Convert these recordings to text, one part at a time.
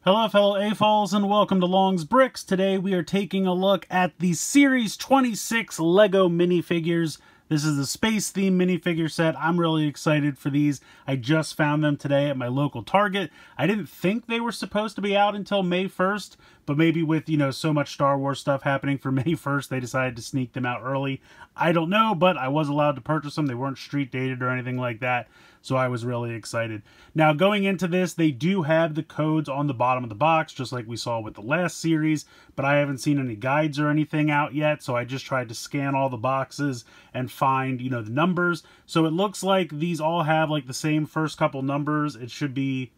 Hello fellow AFOLs and welcome to Long's Bricks. Today we are taking a look at the Series 26 LEGO minifigures. This is the space theme minifigure set. I'm really excited for these. I just found them today at my local Target. I didn't think they were supposed to be out until May 1st, but maybe with, so much Star Wars stuff happening for May 1st, they decided to sneak them out early. I don't know, but I was allowed to purchase them. They weren't street dated or anything like that, so I was really excited. Now, going into this, they do have the codes on the bottom of the box, just like we saw with the last series, but I haven't seen any guides or anything out yet, so I just tried to scan all the boxes and find, the numbers. So it looks like these all have, the same first couple numbers. It should be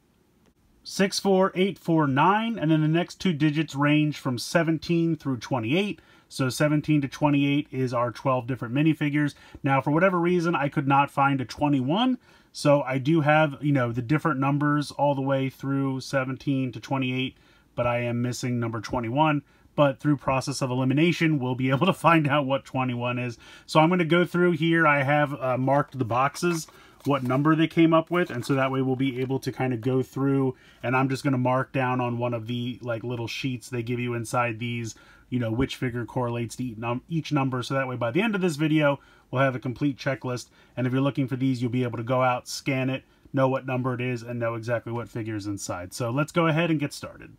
64849, and then the next two digits range from 17 through 28. So 17 to 28 is our 12 different minifigures. Now, for whatever reason, I could not find a 21. So I do have, the different numbers all the way through 17 to 28, but I am missing number 21. But through process of elimination, we'll be able to find out what 21 is. So I'm going to go through here. I have marked the boxes, what number they came up with, and so that way we'll be able to kind of go through, and I'm just going to mark down on one of the little sheets they give you inside these, which figure correlates to each number, so that way by the end of this video we'll have a complete checklist, and if you're looking for these, you'll be able to go out, scan it, know what number it is, and know exactly what figure is inside. So let's go ahead and get started.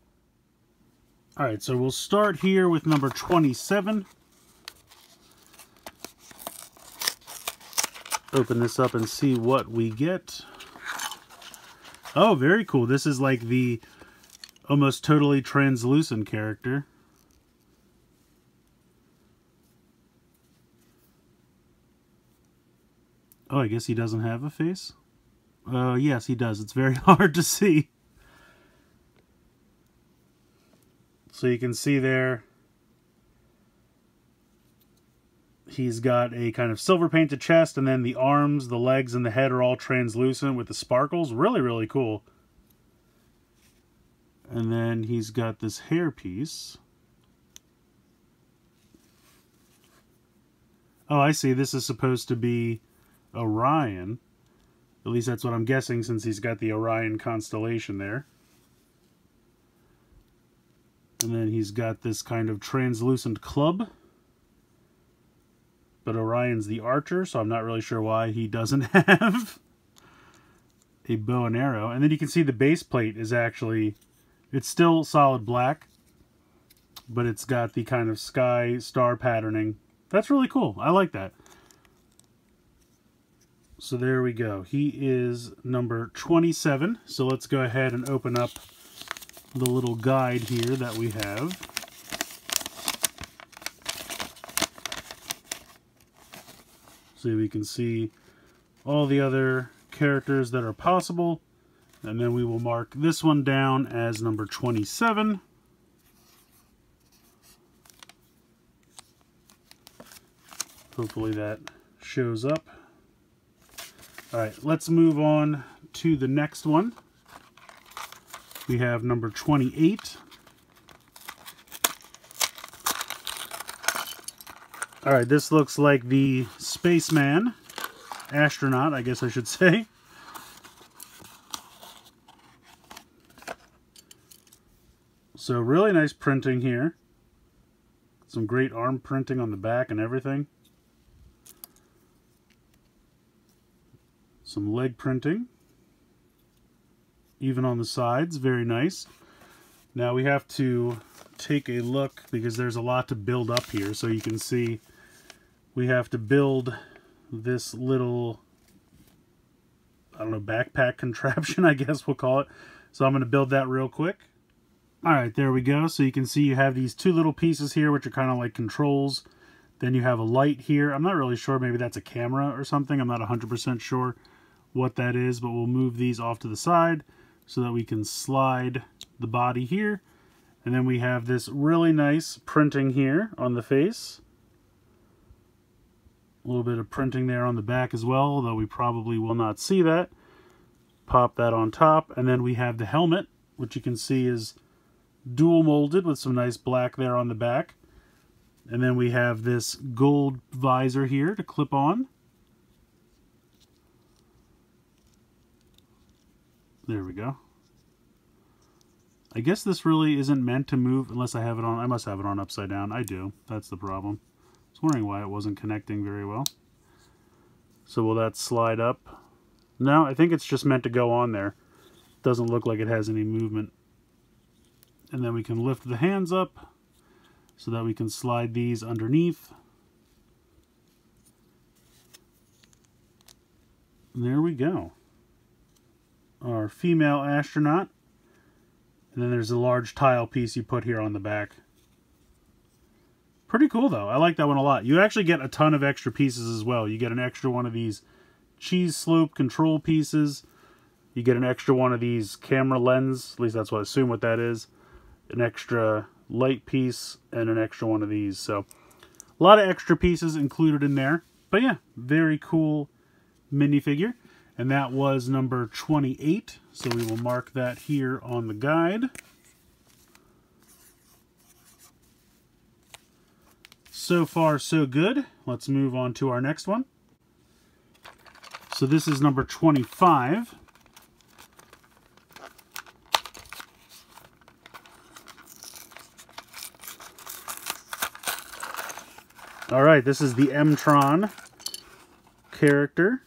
Alright, so we'll start here with number 27. Open this up and see what we get. Oh, very cool. This is like the almost totally translucent character. Oh, I guess he doesn't have a face? Yes, he does. It's very hard to see. So you can see there, he's got a kind of silver painted chest, and then the arms, the legs, and the head are all translucent with the sparkles. Really, really cool. And then he's got this hair piece. Oh, I see. This is supposed to be Orion. At least that's what I'm guessing, since he's got the Orion constellation there. And then he's got this kind of translucent club. But Orion's the archer, so I'm not really sure why he doesn't have a bow and arrow. And then you can see the base plate is actually, it's still solid black, but it's got the kind of sky star patterning. That's really cool. I like that. So there we go. He is number 27. So let's go ahead and open up the little guide here that we have. So we can see all the other characters that are possible, and then we will mark this one down as number 27. Hopefully that shows up. Alright, let's move on to the next one. We have number 28. Alright, this looks like the spaceman, astronaut, I guess I should say. So really nice printing here. Some great arm printing on the back and everything. Some leg printing. Even on the sides, very nice. Now we have to take a look because there's a lot to build up here. So you can see we have to build this little, I don't know, backpack contraption, I guess we'll call it. So I'm going to build that real quick. Alright, there we go. So you can see you have these two little pieces here, which are kind of like controls. Then you have a light here. I'm not really sure. Maybe that's a camera or something. I'm not 100% sure what that is, but we'll move these off to the side so that we can slide the body here. And then we have this really nice printing here on the face. A little bit of printing there on the back as well, although we probably will not see that. Pop that on top, and then we have the helmet, which you can see is dual molded with some nice black there on the back. And then we have this gold visor here to clip on. There we go. I guess this really isn't meant to move unless I have it on. I must have it on upside down. I do. That's the problem. I was wondering why it wasn't connecting very well. So will that slide up? No, I think it's just meant to go on there. Doesn't look like it has any movement. And then we can lift the hands up so that we can slide these underneath. And there we go. Our female astronaut. And then there's a large tile piece you put here on the back. Pretty cool though. I like that one a lot. You actually get a ton of extra pieces as well. You get an extra one of these cheese slope control pieces. You get an extra one of these camera lens. At least that's what I assume what that is. An extra light piece and an extra one of these. So a lot of extra pieces included in there. But yeah, very cool minifigure. And that was number 28. So we will mark that here on the guide. So far, so good. Let's move on to our next one. So this is number 25. All right, this is the M-Tron character.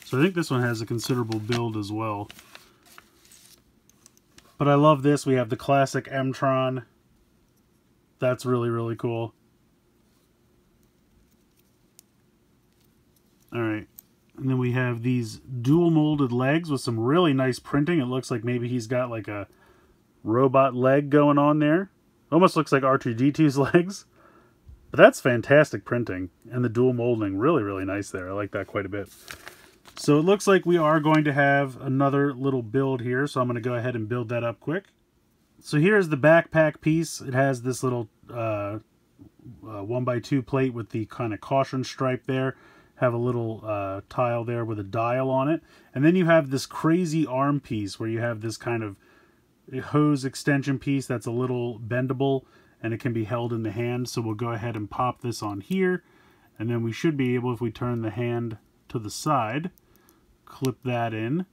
So I think this one has a considerable build as well. But I love this. We have the classic M-Tron. That's really, really cool. Alright. And then we have these dual molded legs with some really nice printing. It looks like maybe he's got like a robot leg going on there. Almost looks like R2-D2's legs. But that's fantastic printing. And the dual molding, really, really nice there. I like that quite a bit. So it looks like we are going to have another little build here, so I'm going to go ahead and build that up quick. So here's the backpack piece. It has this little 1x2 plate with the kind of caution stripe there. Have a little tile there with a dial on it. And then you have this crazy arm piece where you have this kind of hose extension piece that's a little bendable and it can be held in the hand. So we'll go ahead and pop this on here. And then we should be able, if we turn the hand to the side, clip that in,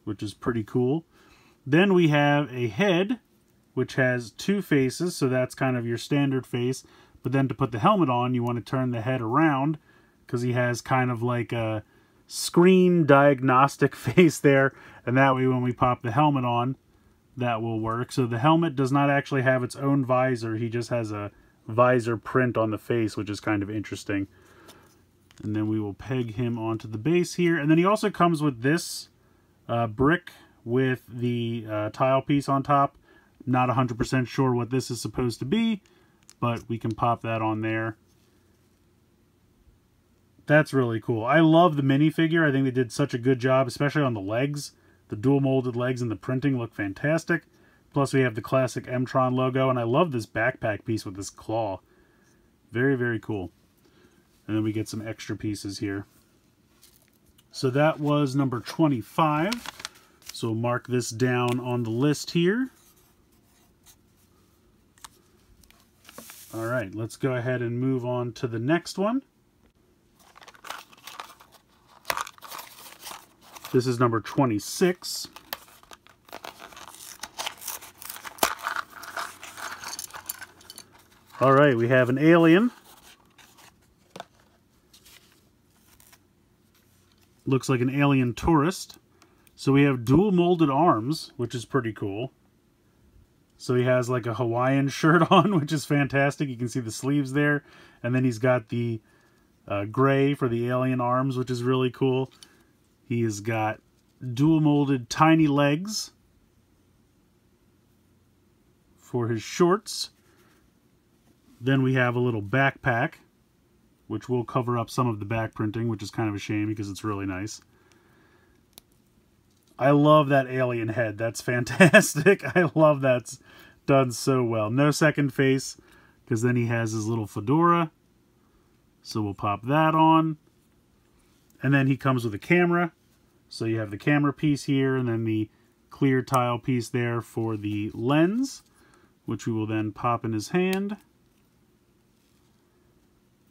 which is pretty cool. Then we have a head, which has two faces, so that's kind of your standard face. But then to put the helmet on, you want to turn the head around, because he has kind of like a screen diagnostic face there, and that way when we pop the helmet on, that will work. So the helmet does not actually have its own visor, he just has a visor print on the face, which is kind of interesting. And then we will peg him onto the base here. And then he also comes with this brick with the tile piece on top. Not 100% sure what this is supposed to be, but we can pop that on there. That's really cool. I love the minifigure. I think they did such a good job, especially on the legs. The dual molded legs and the printing look fantastic. Plus we have the classic M-Tron logo, and I love this backpack piece with this claw. Very, very cool. And then we get some extra pieces here. So that was number 25. So we'll mark this down on the list here. All right, let's go ahead and move on to the next one. This is number 26. All right, we have an alien. Looks like an alien tourist. So we have dual molded arms, which is pretty cool. So he has like a Hawaiian shirt on, which is fantastic. You can see the sleeves there. And then he's got the gray for the alien arms, which is really cool. He has got dual molded tiny legs for his shorts. Then we have a little backpack, which will cover up some of the back printing, which is kind of a shame because it's really nice. I love that alien head. That's fantastic. I love that's done so well. No second face, because then he has his little fedora. So we'll pop that on. And then he comes with a camera. So you have the camera piece here, and then the clear tile piece there for the lens, which we will then pop in his hand.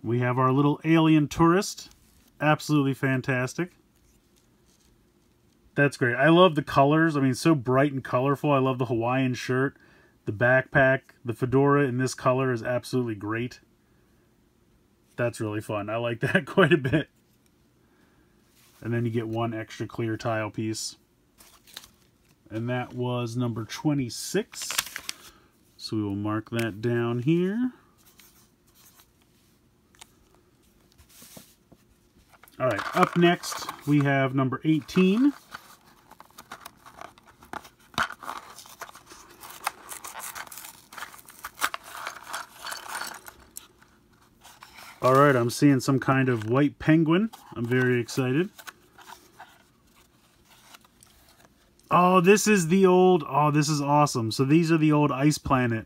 We have our little alien tourist. Absolutely fantastic. That's great. I love the colors. I mean, so bright and colorful. I love the Hawaiian shirt, the backpack, the fedora in this color is absolutely great. That's really fun. I like that quite a bit. And then you get one extra clear tile piece. And that was number 26. So we will mark that down here. All right, up next we have number 18. All right, I'm seeing some kind of white penguin. I'm very excited. Oh, this is the old... Oh, this is awesome. So these are the old Ice Planet.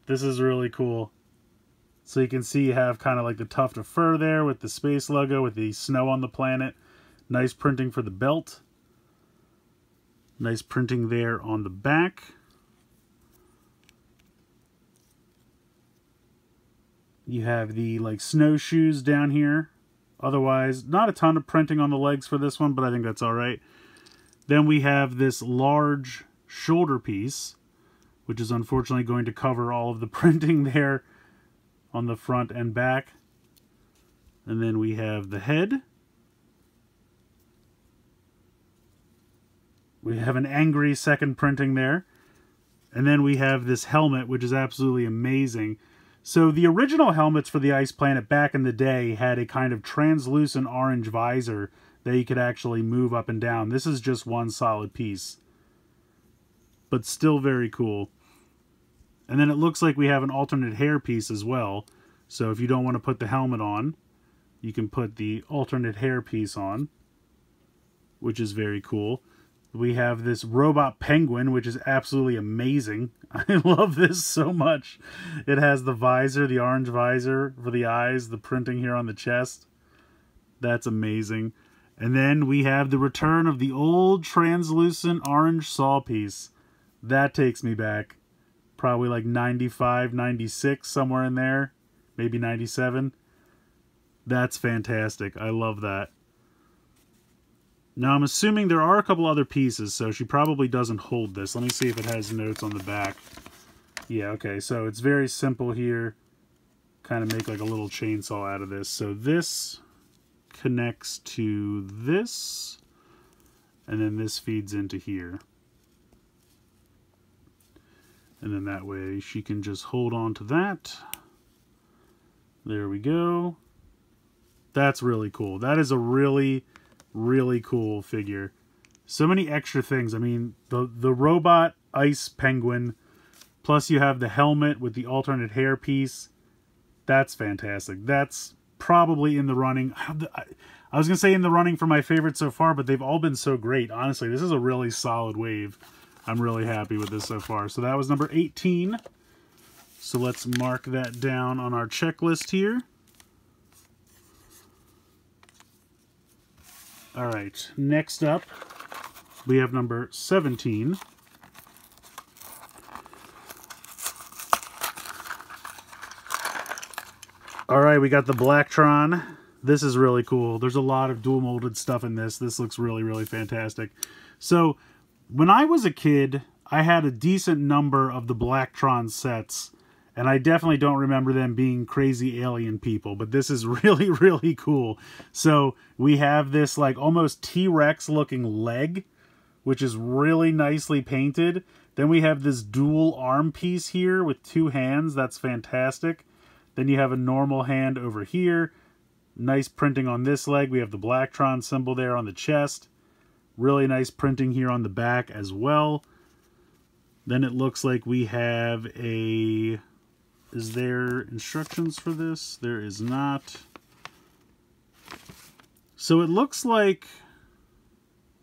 This is really cool. So you can see you have kind of like the tuft of fur there with the space logo with the snow on the planet. Nice printing for the belt. Nice printing there on the back. You have the like snowshoes down here. Otherwise, not a ton of printing on the legs for this one, but I think that's all right. Then we have this large shoulder piece, which is unfortunately going to cover all of the printing there on the front and back. And then we have the head. We have an angry second printing there. And then we have this helmet, which is absolutely amazing. So the original helmets for the Ice Planet back in the day had a kind of translucent orange visor that you could actually move up and down. This is just one solid piece, but still very cool. And then it looks like we have an alternate hair piece as well. So if you don't want to put the helmet on, you can put the alternate hair piece on, which is very cool. We have this robot penguin, which is absolutely amazing. I love this so much. It has the visor, the orange visor for the eyes, the printing here on the chest. That's amazing. And then we have the return of the old translucent orange saw piece. That takes me back. Probably like 95, 96, somewhere in there. Maybe 97. That's fantastic. I love that. Now I'm assuming there are a couple other pieces, so she probably doesn't hold this. Let me see if it has notes on the back. Yeah, okay, so it's very simple here. Kind of make like a little chainsaw out of this. So this connects to this, and then this feeds into here. And then that way she can just hold on to that. There we go. That's really cool. That is a really cool figure. So many extra things. I mean, the robot ice penguin, plus you have the helmet with the alternate hair piece. That's fantastic. That's probably in the running. I was going to say in the running for my favorite so far, but they've all been so great. Honestly, this is a really solid wave. I'm really happy with this so far. So that was number 18. So let's mark that down on our checklist here. All right, next up, we have number 17. All right, we got the Blacktron. This is really cool. There's a lot of dual molded stuff in this. This looks really fantastic. So when I was a kid, I had a decent number of the Blacktron sets, and I definitely don't remember them being crazy alien people, but this is really cool. So we have this like almost T-Rex looking leg, which is really nicely painted. Then we have this dual arm piece here with two hands. That's fantastic. Then you have a normal hand over here. Nice printing on this leg. We have the Blacktron symbol there on the chest. Really nice printing here on the back as well. Then it looks like we have a... Is there instructions for this? There is not. So it looks like...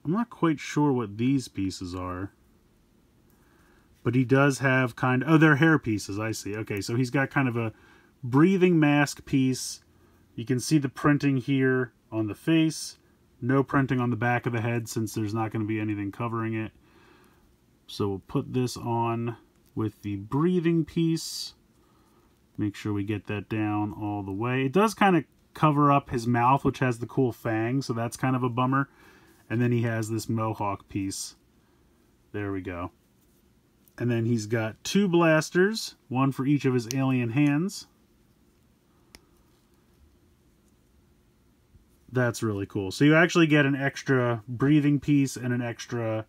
I'm not quite sure what these pieces are. But he does have kind of... Oh, they're hair pieces, I see. Okay, so he's got kind of a breathing mask piece. You can see the printing here on the face. No printing on the back of the head since there's not going to be anything covering it. So we'll put this on with the breathing piece. Make sure we get that down all the way. It does kind of cover up his mouth, which has the cool fangs, so that's kind of a bummer. And then he has this mohawk piece. There we go. And then he's got 2 blasters, one for each of his alien hands. That's really cool. So you actually get an extra breathing piece and an extra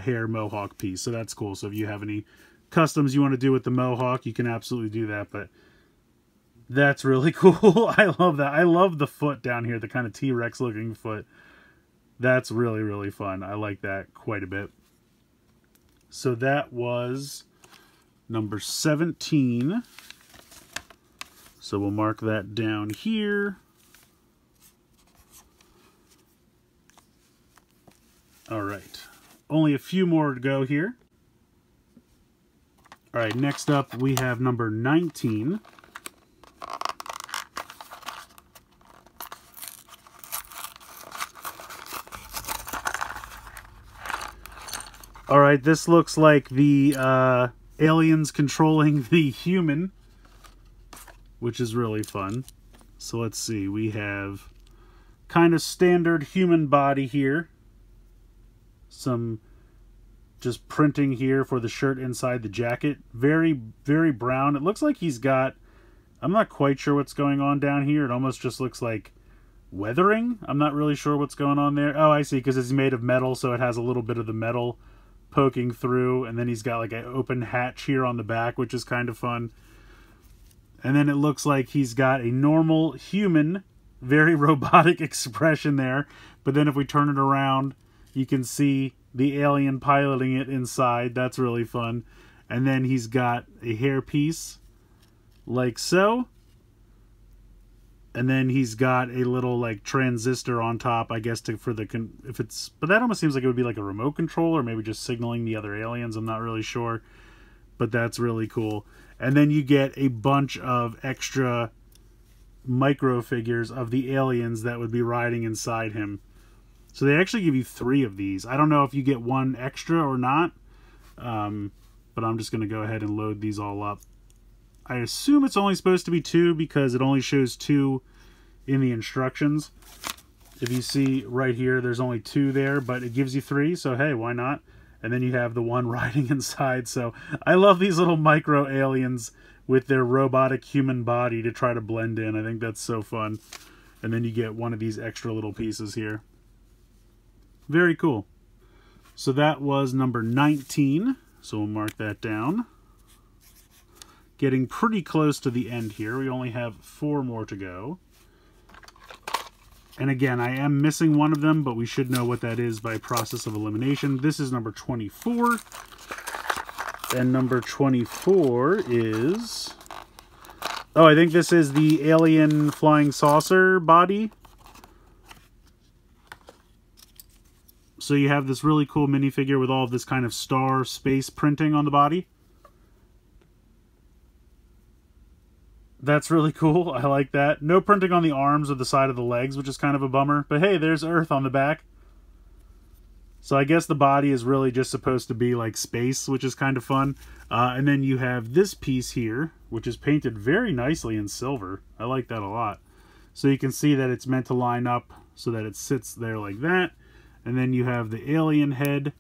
hair mohawk piece. So that's cool. So if you have any customs you want to do with the mohawk, you can absolutely do that. But that's really cool. I love that. I love the foot down here, the kind of T-Rex looking foot. That's really, really fun. I like that quite a bit. So that was number 17. So we'll mark that down here. All right, only a few more to go here. All right, next up we have number 19. All right, this looks like the aliens controlling the human, which is really fun. So let's see, we have kind of standard human body here. Some just printing here for the shirt inside the jacket. Very, very brown. It looks like he's got, I'm not quite sure what's going on down here. It almost just looks like weathering. I'm not really sure what's going on there. Oh, I see, because it's made of metal, so it has a little bit of the metal poking through. And then he's got like an open hatch here on the back, which is kind of fun. And then it looks like he's got a normal human, very robotic expression there. But then if we turn it around, you can see the alien piloting it inside. That's really fun. And then he's got a hairpiece like so. And then he's got a little like transistor on top, I guess, but that almost seems like it would be like a remote control or maybe just signaling the other aliens. I'm not really sure, but that's really cool. And then you get a bunch of extra micro figures of the aliens that would be riding inside him. So they actually give you 3 of these. I don't know if you get 1 extra or not, but I'm just going to go ahead and load these all up. I assume it's only supposed to be 2 because it only shows 2 in the instructions. If you see right here, there's only 2 there, but it gives you 3, so hey, why not? And then you have the one riding inside. So I love these little micro aliens with their robotic human body to try to blend in. I think that's so fun. And then you get one of these extra little pieces here. Very cool. So that was number 19. So we'll mark that down. Getting pretty close to the end here. We only have 4 more to go. And again, I am missing one of them, but we should know what that is by process of elimination. This is number 24. And number 24 is... oh, I think this is the alien flying saucer body. So you have this really cool minifigure with all of this kind of star space printing on the body. That's really cool. I like that. No printing on the arms or the side of the legs, which is kind of a bummer. But hey, there's Earth on the back. So I guess the body is really just supposed to be like space, which is kind of fun. And then you have this piece here, which is painted very nicely in silver. I like that a lot. So you can see that it's meant to line up so that it sits there like that. And then you have the alien head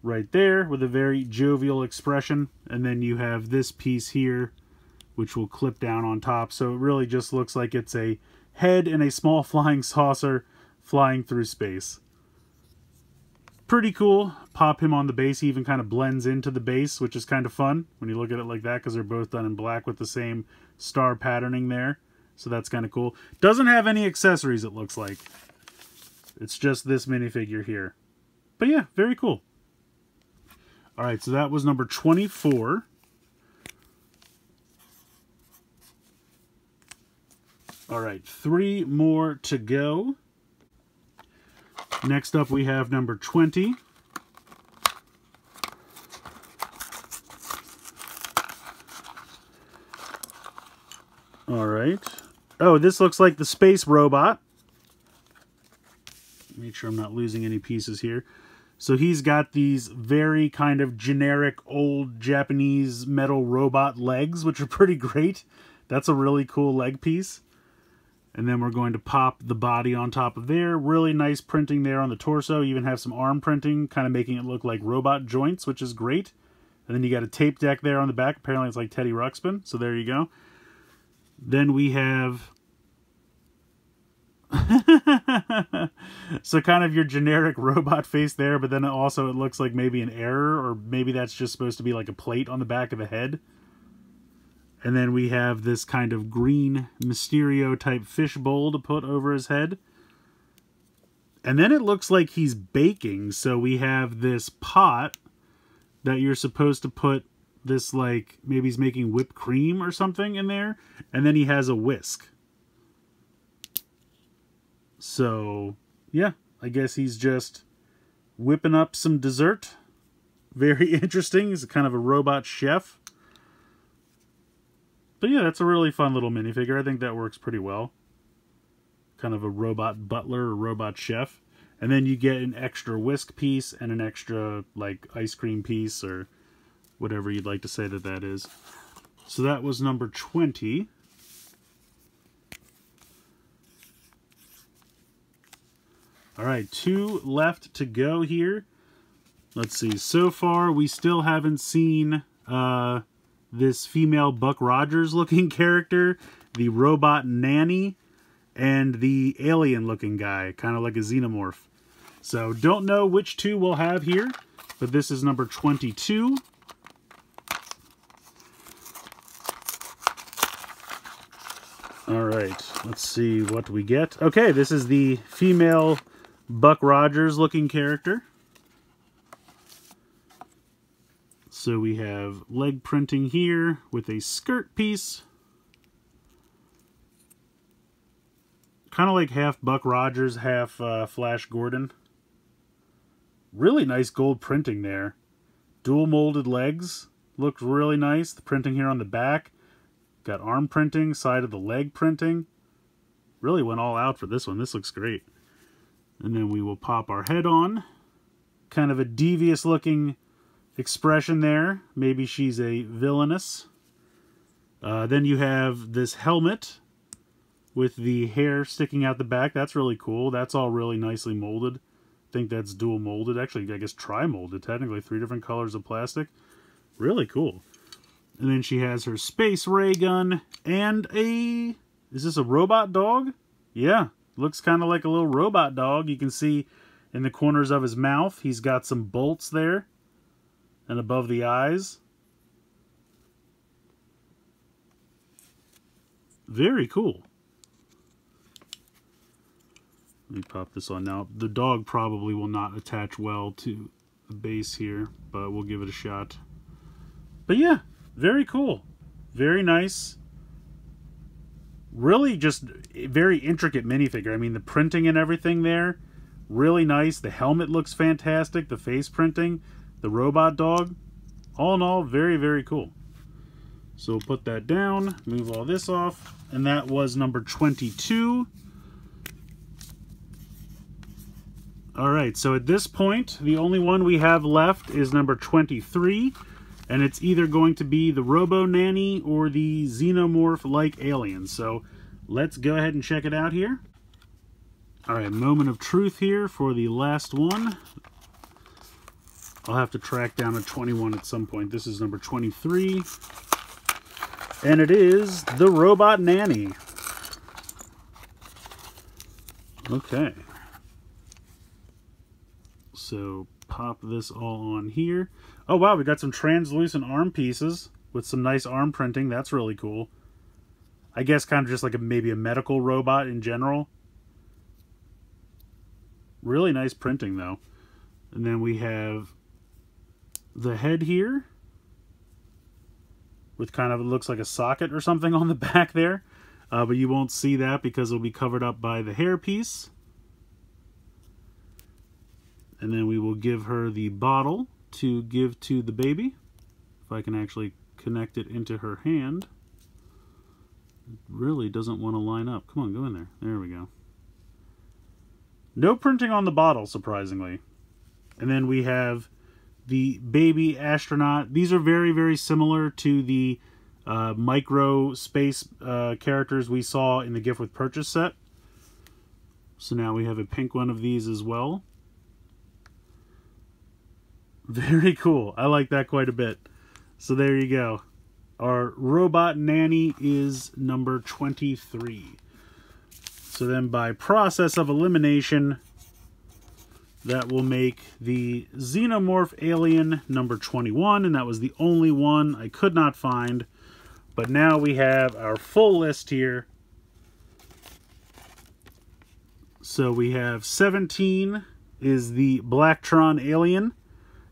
right there with a very jovial expression. And then you have this piece here, which will clip down on top. So it really just looks like it's a head and a small flying saucer flying through space. Pretty cool. Pop him on the base. He even kind of blends into the base, which is kind of fun when you look at it like that, because they're both done in black with the same star patterning there. So that's kind of cool. Doesn't have any accessories, it looks like. It's just this minifigure here. But yeah, very cool. Alright, so that was number 24. Alright, 3 more to go. Next up we have number 20. Alright. Oh, this looks like the space robot. Make sure I'm not losing any pieces here. So he's got these very kind of generic old Japanese metal robot legs, which are pretty great. That's a really cool leg piece. And then we're going to pop the body on top of there. Really nice printing there on the torso. You even have some arm printing, kind of making it look like robot joints, which is great. And then you got a tape deck there on the back. Apparently it's like Teddy Ruxpin, so there you go. Then we have... so kind of your generic robot face there, but then also it looks like maybe an error, or maybe that's just supposed to be like a plate on the back of the head. And then we have this kind of green Mysterio type fish bowl to put over his head. And then it looks like he's baking, so we have this pot that you're supposed to put this, like, maybe he's making whipped cream or something in there. And then he has a whisk. So, yeah, I guess he's just whipping up some dessert. Very interesting. He's kind of a robot chef. But yeah, that's a really fun little minifigure. I think that works pretty well. Kind of a robot butler or robot chef. And then you get an extra whisk piece and an extra, like, ice cream piece or whatever you'd like to say that that is. So that was number 20. Alright, 2 left to go here. Let's see. So far, we still haven't seen this female Buck Rogers looking character, the robot nanny, and the alien looking guy, kind of like a xenomorph. So don't know which 2 we'll have here, but this is number 22. Alright, let's see what we get. Okay, this is the female Buck Rogers looking character. So we have leg printing here with a skirt piece. Kind of like half Buck Rogers, half Flash Gordon. Really nice gold printing there. Dual molded legs. Looks really nice. The printing here on the back. Got arm printing, side of the leg printing. Really went all out for this one. This looks great. And then we will pop our head on. Kind of a devious looking expression there. Maybe she's a villainess. Then you have this helmet with the hair sticking out the back. That's really cool. That's all really nicely molded. I think that's dual molded. Actually, I guess tri-molded, technically. 3 different colors of plastic. Really cool. And then she has her space ray gun and a... Is this a robot dog? Yeah. Looks kind of like a little robot dog. You can see in the corners of his mouth, he's got some bolts there. And above the eyes. Very cool. Let me pop this on now. The dog probably will not attach well to the base here, but we'll give it a shot. But yeah, very cool. Very nice. Really just a very intricate minifigure. I mean, the printing and everything there, really nice. The helmet looks fantastic. The face printing. The robot dog, all in all, very, very cool. So we'll put that down, move all this off, and that was number 22. Alright, so at this point, the only one we have left is number 23, and it's either going to be the Robo Nanny or the Xenomorph-like alien. So let's go ahead and check it out here. Alright, moment of truth here for the last one. I'll have to track down a 21 at some point. This is number 23. And it is the Robot Nanny. Okay. So pop this all on here. Oh wow, we got some translucent arm pieces with some nice arm printing. That's really cool. I guess kind of just like maybe a medical robot in general. Really nice printing though. And then we have the head here with kind of, it looks like a socket or something on the back there, but you won't see that because it'll be covered up by the hair piece. And then we will give her the bottle to give to the baby. If I can actually connect it into her hand. It really doesn't want to line up. Come on, go in there. There we go. No printing on the bottle, surprisingly. And then we have the baby astronaut. These are very, very similar to the micro space characters we saw in the gift with purchase set. So now we have a pink one of these as well. Very cool. I like that quite a bit. So there you go. Our robot nanny is number 23. So then by process of elimination, that will make the Xenomorph Alien number 21, and that was the only one I could not find. But now we have our full list here. So we have 17 is the Blacktron Alien,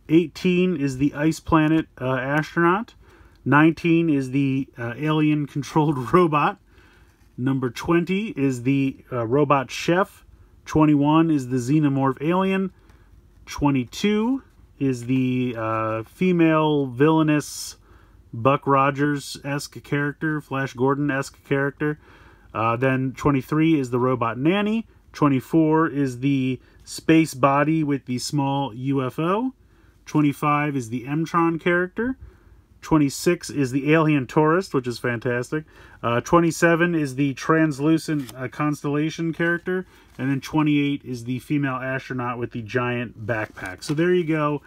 18 is the Ice Planet Astronaut, 19 is the Alien-controlled robot, number 20 is the Robot Chef, 21 is the Xenomorph Alien, 22 is the female villainous Buck Rogers-esque character, Flash Gordon-esque character. Then 23 is the Robot Nanny, 24 is the space body with the small UFO, 25 is the M-Tron character, 26 is the Alien Tourist, which is fantastic. 27 is the translucent constellation character. And then 28 is the female astronaut with the giant backpack. So there you go.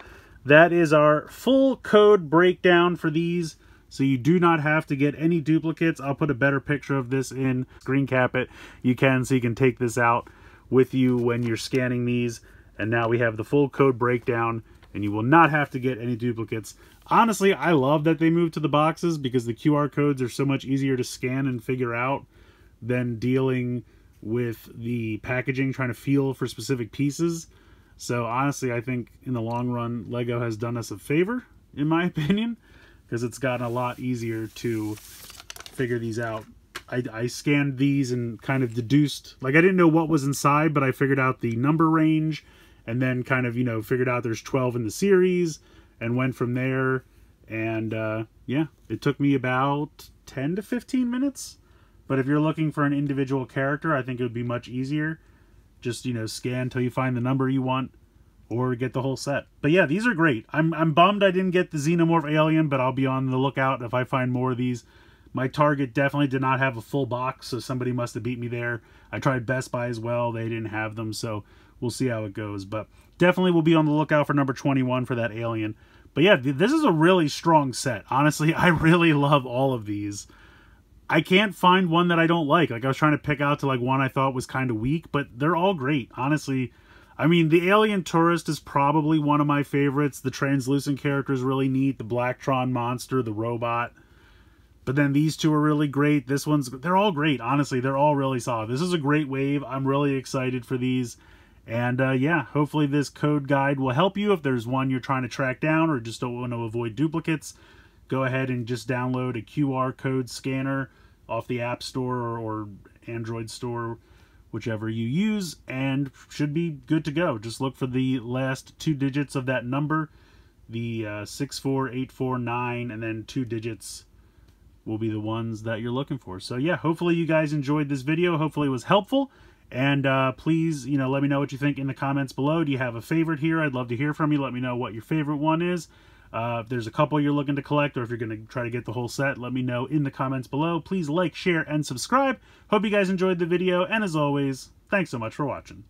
That is our full code breakdown for these. So you do not have to get any duplicates. I'll put a better picture of this in, screen cap it. You can, so you can take this out with you when you're scanning these. And now we have the full code breakdown, and you will not have to get any duplicates. Honestly, I love that they moved to the boxes because the QR codes are so much easier to scan and figure out than dealing with the packaging, trying to feel for specific pieces. So honestly, I think in the long run, Lego has done us a favor, in my opinion, because it's gotten a lot easier to figure these out. I scanned these and kind of deduced, like I didn't know what was inside, but I figured out the number range and then kind of, you know, figured out there's 12 in the series and went from there. And yeah, it took me about 10 to 15 minutes. But if you're looking for an individual character, I think it would be much easier. Just, you know, scan until you find the number you want or get the whole set. But yeah, these are great. I'm bummed I didn't get the Xenomorph Alien, but I'll be on the lookout if I find more of these. My Target definitely did not have a full box, so somebody must have beat me there. I tried Best Buy as well. They didn't have them, so we'll see how it goes. But definitely we'll be on the lookout for number 21 for that Alien. But yeah, this is a really strong set. Honestly, I really love all of these. I can't find one that I don't like. Like, I was trying to pick out to like one I thought was kind of weak, but they're all great. Honestly, I mean, the Alien Tourist is probably one of my favorites. The translucent character is really neat. The Blacktron monster, the robot. But then these two are really great. This one's, they're all great. Honestly, they're all really solid. This is a great wave. I'm really excited for these. And yeah, hopefully this code guide will help you if there's one you're trying to track down or just don't want to avoid duplicates. Go ahead and just download a QR code scanner off the App Store or Android Store, whichever you use, and should be good to go. Just look for the last 2 digits of that number, the 64849, and then 2 digits will be the ones that you're looking for. So yeah, hopefully you guys enjoyed this video. Hopefully it was helpful. And please, you know, let me know what you think in the comments below. Do you have a favorite here? I'd love to hear from you. Let me know what your favorite one is. If there's a couple you're looking to collect, or if you're going to try to get the whole set, let me know in the comments below. Please like, share, and subscribe. Hope you guys enjoyed the video, and as always, thanks so much for watching.